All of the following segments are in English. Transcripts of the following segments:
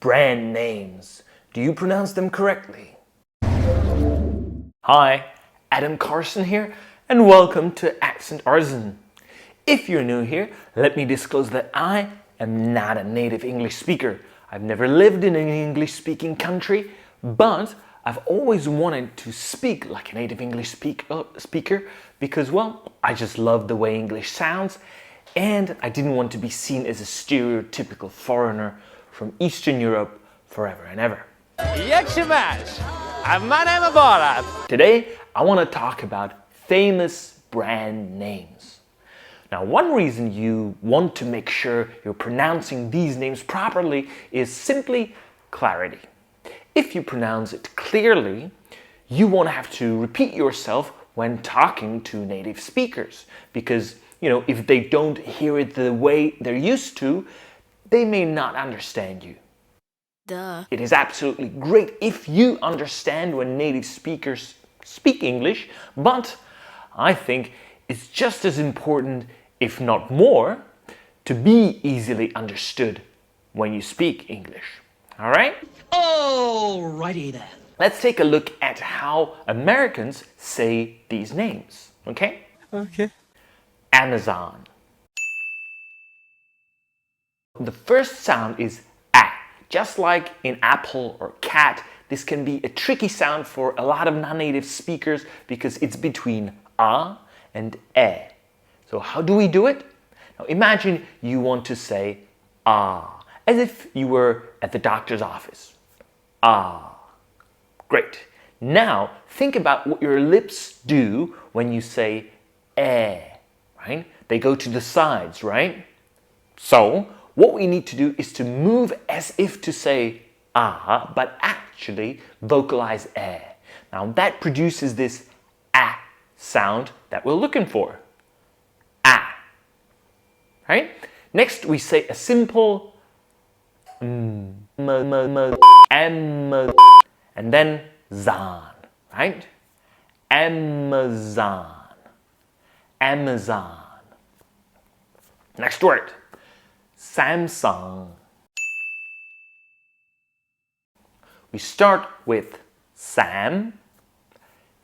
brand names. Do you pronounce them correctly? Hi, Adam Carson here, and welcome to Accent Artisan. If you're new here, let me disclose that I am not a native English speaker. I've never lived in an English-speaking country, but I've always wanted to speak like a native English speaker because, well, I just love the way English sounds, and I didn't want to be seen as a stereotypical foreigner from Eastern Europe forever and ever. Today, I want to talk about famous brand names. Now, one reason you want to make sure you're pronouncing these names properly is simply clarity. If you pronounce it clearly, you won't have to repeat yourself when talking to native speakers because, if they don't hear it the way they're used to, they may not understand you. Duh. It is absolutely great if you understand when native speakers speak English, but I think it's just as important, if not more, to be easily understood when you speak English. All right? Alrighty then. Let's take a look at how Americans say these names, okay? Okay. Amazon. The first sound is A. Just like in apple or cat, this can be a tricky sound for a lot of non-native speakers because it's between A and E. So how do we do it? Now imagine you want to say ah, as if you were at the doctor's office. Ah. Great. Now think about what your lips do when you say eh, right? They go to the sides, right? So what we need to do is to move as if to say ah, but actually vocalize eh. Now that produces this ah sound that we're looking for. Ah. Right? Next we say a simple and then zan, right? Amazon. Amazon. Next word. Samsung. We start with Sam,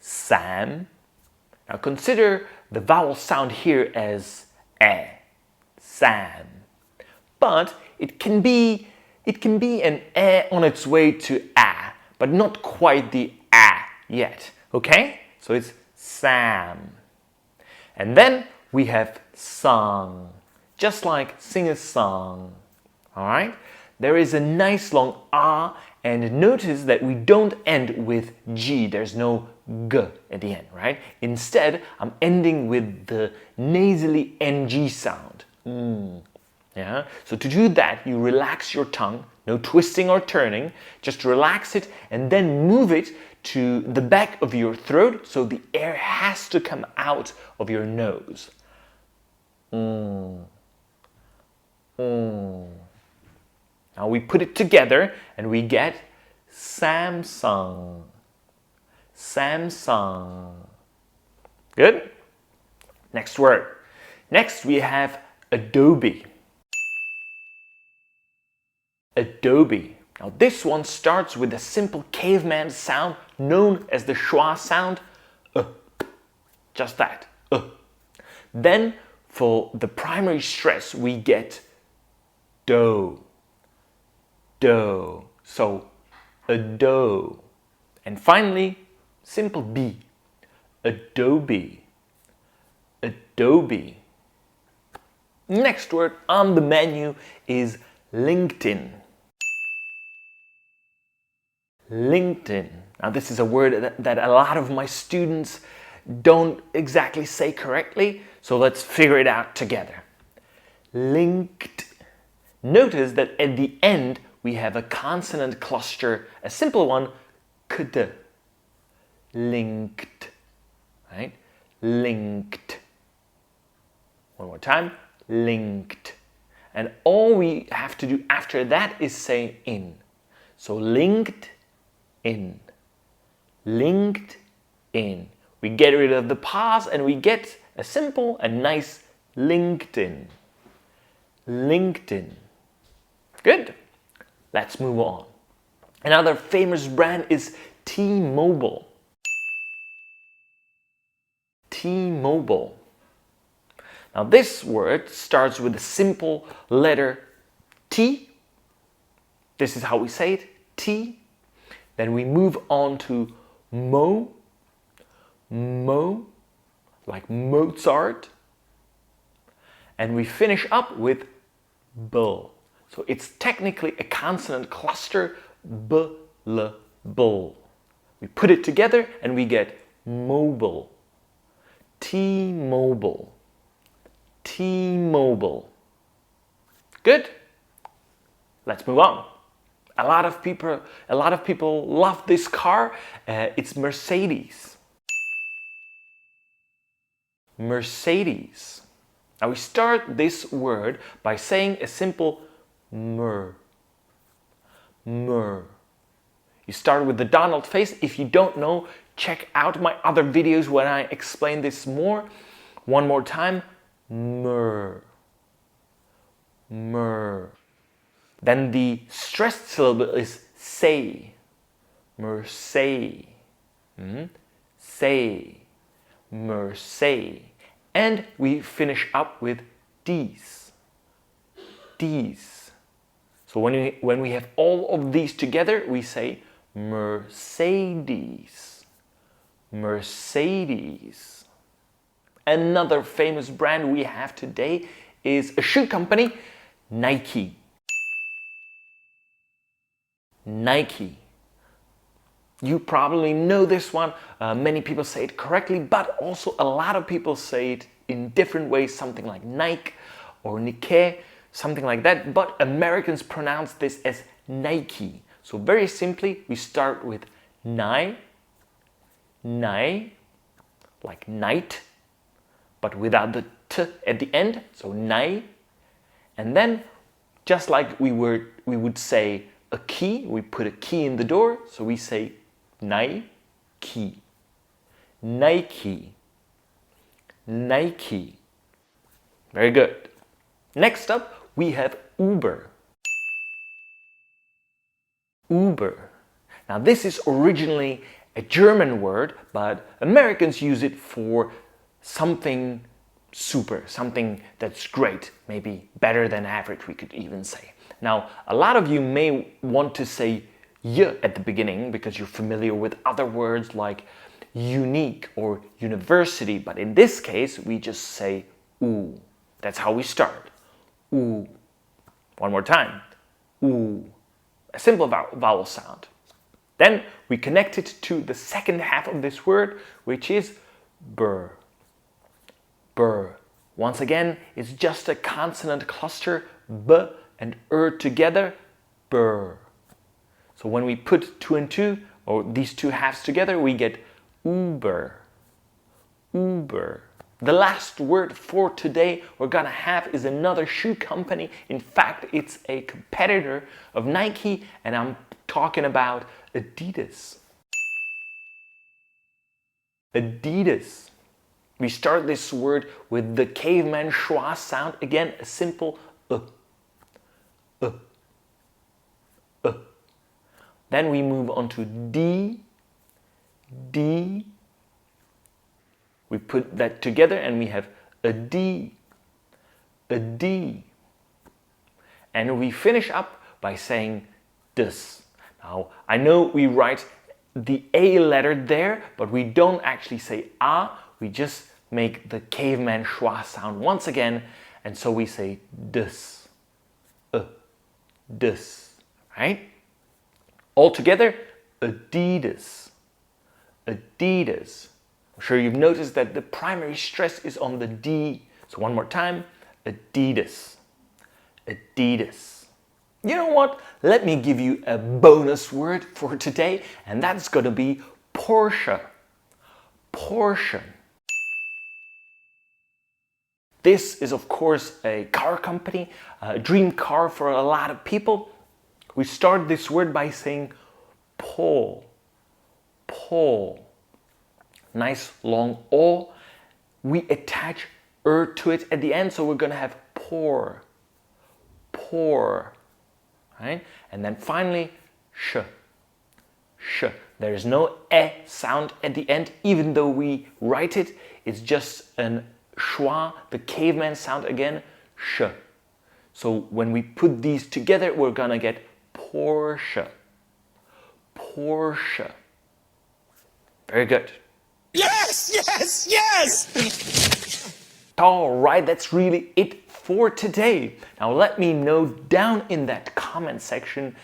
Sam. Now consider the vowel sound here as eh, Sam. But it can be an eh on its way to ah, but not quite the ah yet, okay? So it's Sam. And then we have song, just like sing a song, all right? There is a nice long ah, and notice that we don't end with G. There's no G at the end, right? Instead, I'm ending with the nasally NG sound. Yeah? So to do that, you relax your tongue, no twisting or turning, just relax it and then move it to the back of your throat so the air has to come out of your nose. Now we put it together and we get Samsung. Samsung. Good? Next word. Next we have Adobe. Adobe. Now this one starts with a simple caveman sound known as the schwa sound. Just that. Then for the primary stress we get do. Do. So ado. And finally, simple B. Adobe. Adobe. Next word on the menu is LinkedIn. LinkedIn. Now this is a word that a lot of my students don't exactly say correctly, so let's figure it out together. Linked. Notice that at the end we have a consonant cluster, a simple one, kd. Linked. Right? Linked. One more time. Linked. And all we have to do after that is say in. So linked in. Linked in. We get rid of the pause and we get a simple and nice LinkedIn. LinkedIn. Good. Let's move on. Another famous brand is T-Mobile. T-Mobile. Now this word starts with a simple letter T. This is how we say it, T. Then we move on to Mo, like Mozart. And we finish up with bull. So it's technically a consonant cluster, bull. We put it together and we get mobile. T-Mobile. T-Mobile. Good? Let's move on. A lot of people love this car. It's Mercedes. Mercedes. Now we start this word by saying a simple mer. Mer. You start with the Donald face. If you don't know, check out my other videos when I explain this more. One more time. Mer. Mer. Then the stressed syllable is say. Mersey. Say. Mersey. And we finish up with dies. Dies. So when we have all of these together, we say Mercedes. Mercedes. Another famous brand we have today is a shoe company, Nike. Nike. You probably know this one. Many people say it correctly, but also a lot of people say it in different ways, something like Nike or Nike, something like that. But Americans pronounce this as Nike. So very simply, we start with Ni, like night, but without the T at the end, so Ni. And then, just like we would say a key, we put a key in the door, so we say Nike. Nike. Nike. Very good. Next up, we have Uber. Uber. Now this is originally a German word, but Americans use it for something super, something that's great, maybe better than average, we could even say. Now, a lot of you may want to say y at the beginning because you're familiar with other words like unique or university, but in this case, we just say oo. That's how we start. Oo. One more time. Oo. A simple vowel sound. Then we connect it to the second half of this word, which is burr. Burr. Once again, it's just a consonant cluster, b and together, burr. So when we put two and two, or these two halves together, we get Uber. Uber. The last word for today we're gonna have is another shoe company. In fact, it's a competitor of Nike, and I'm talking about Adidas. Adidas. We start this word with the caveman schwa sound. Again, a simple Then we move on to D. D. We put that together and we have a D. A D. And we finish up by saying dus. Now, I know we write the A letter there, but we don't actually say A. We just make the caveman schwa sound once again, and so we say dus. Dus. Right? All together, Adidas. Adidas. I'm sure you've noticed that the primary stress is on the D. So one more time, Adidas. Adidas. You know what? Let me give you a bonus word for today, and that's going to be Porsche. Porsche. This is, of course, a car company, a dream car for a lot of people. We start this word by saying Pol. Pol. Nice long O. We attach to it at the end, so we're going to have pour. Pour. right? And then finally, sh. Sh. There is no e sound at the end, even though we write it. It's just an schwa, the caveman sound again, sh. So when we put these together, we're gonna get Porsche. Porsche. Very good. Yes, yes, yes! All right, that's really it for today. Now let me know down in that comment section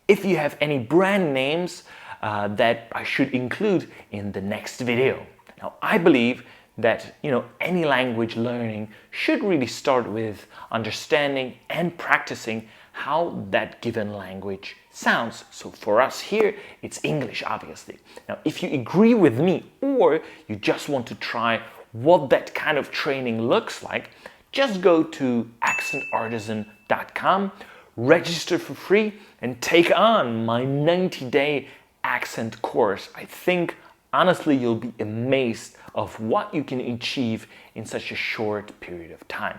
if you have any brand names that I should include in the next video. Now I believe that any language learning should really start with understanding and practicing how that given language sounds. So for us here, it's English, obviously. Now, if you agree with me or you just want to try what that kind of training looks like, just go to accentartisan.com, register for free, and take on my 90-day accent course. I think, honestly, you'll be amazed of what you can achieve in such a short period of time.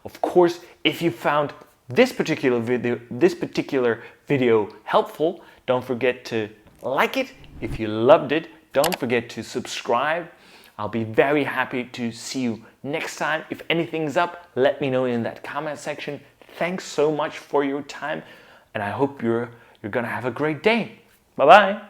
Of course, if you found this particular video helpful, don't forget to like it. If you loved it, don't forget to subscribe. I'll be very happy to see you next time. If anything's up, let me know in that comment section. Thanks so much for your time, and I hope you're gonna have a great day. Bye-bye.